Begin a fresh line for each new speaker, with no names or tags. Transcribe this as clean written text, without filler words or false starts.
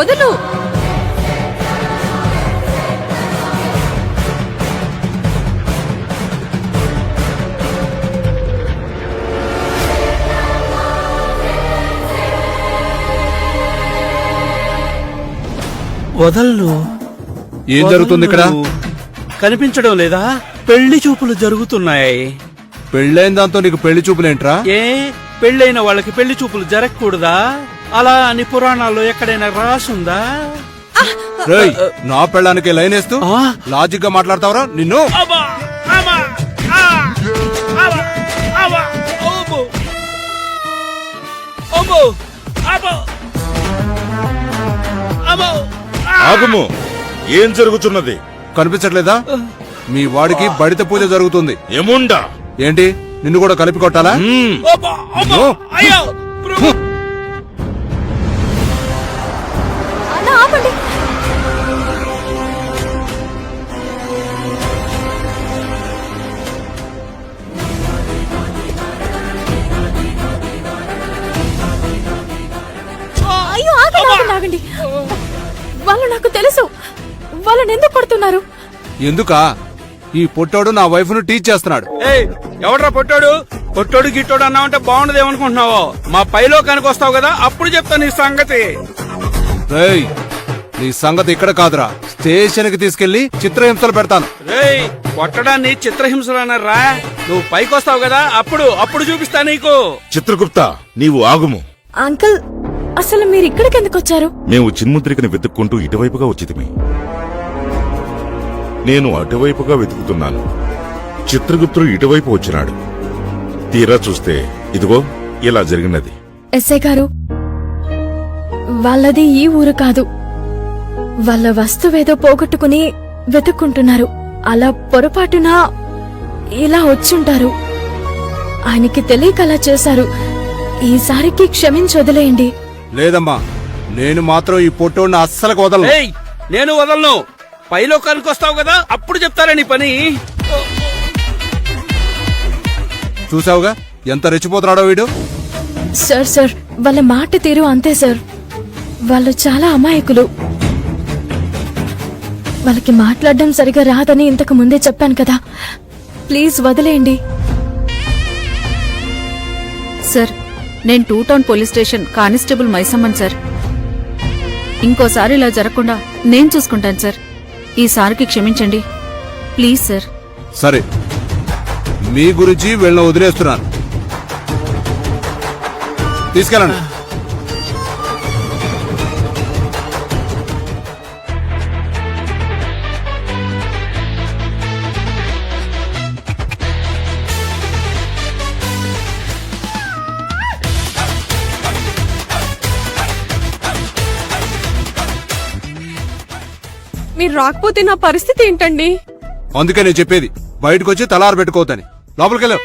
వదులు.
వదల్లు.
ఏం జరుగుతుంది ఇక్కడ?
కనిపించడం లేదా? పెళ్లి చూపులు జరుగుతున్నాయి.
పెళ్ళైన దాంతో నీకు పెళ్లి చూపులేంట్రా?
ఏ పెళ్ళైన వాళ్ళకి పెళ్లి చూపులు జరగకూడదా? అలా అని పురాణాల్లో ఎక్కడైనా రాసుందా?
రేయ్, నా పెళ్ళానికి లైన్ వేస్తూ లాజిక్ గా మాట్లాడతావరా నిన్ను?
ఆగుము, ఏం జరుగుతున్నది?
కనిపించట్లేదా? మీ వాడికి బడిత పూజ జరుగుతుంది.
ఏముండా?
ఏంటి, నిన్ను కూడా కలిపి కొట్టాలా?
అలా ఆపండి. అయ్యో, ఆగండి ఆగండి ఆగండి. వాళ్ళు నాకు తెలుసు. వాళ్ళని ఎందుకు కొడుతున్నారు?
ఎందుకా? ఈ పొట్టోడు నా వైఫ్ ను టీచ్ చేస్తున్నాడు.
ఎవడ్రా పొట్టాడు? పొట్టోడు గిట్టోడు అన్నావంటే బాగుండదు ఏమనుకుంటున్నావో? మా పైలో కనుకొస్తావు కదా, అప్పుడు చెప్తా నీ సంగతి.
రేయ్, నీ సంగతి ఇక్కడ కాదురా, స్టేషన్ కి తీసుకెళ్లి చిత్రహింసలు పెడతాను.
రేయ్, కొట్టడాన్ని చిత్రహింసలు అన్నారా? నువ్వు పైకొస్తావు కదా, అప్పుడు చూపిస్తా నీకు.
చిత్రగుప్త, నీవు ఆగుము.
అంకుల్, అసలు మీరు ఇక్కడికి ఎందుకు వచ్చారు?
మేము చిన్ముద్రికని వెతుక్కుంటూ ఇటువైపుగా వచ్చితిమి. నేను అటువైపుగా వెతుకుతున్నాను. చిత్రగుప్తుడు ఇటువైపు వచ్చినాడు. తీరా చూస్తే ఇదిగో ఇలా జరిగినది.
ఎస్ఐ గారు, వాళ్ళది ఈ ఊరు కాదు. వాళ్ళ వస్తువేదో పోగొట్టుకుని వెతుక్కుంటున్నారు. అలా పొరపాటున ఇలా వచ్చుంటారు. ఆయనకి తెలియక అలా చేశారు. ఈసారికి క్షమించి వదిలేయండి.
లేదమ్మా, నేను మాత్రం ఈ పొట్టోడిని అస్సలకు వదలను.
ఏయ్, నేను వదలను. పైలో కనుకొస్తావు కదా, అప్పుడు చెప్తారా నీ పని.
చూసావుగా ఎంత రెచ్చిపోతున్నాడో వీడు.
సార్, వాళ్ళ మాట తీరు అంతే సార్. వాళ్ళు చాలా అమాయకులు. వాళ్ళకి మాట్లాడడం సరిగా రాదని ఇంతకు ముందే చెప్పాను కదా. ప్లీజ్ వదిలేయండి.
సార్, నేను 2 టౌన్ పోలీస్ స్టేషన్ కానిస్టేబుల్ మైసమ్మన్ సార్. ఇంకోసారి ఇలా జరగకుండా నేను చూసుకుంటాను సార్. ఈసారికి క్షమించండి ప్లీజ్ సార్.
సరే, మీ గురించి వీళ్ళని వదిలేస్తున్నాను. తీసుకెళ్ళండి.
మీరు రాకపోతే నా పరిస్థితి ఏంటండి?
అందుకే నేను చెప్పేది, బయటకు వచ్చి తలారు పెట్టుకోవద్దని. లోపలికెళ్ళు.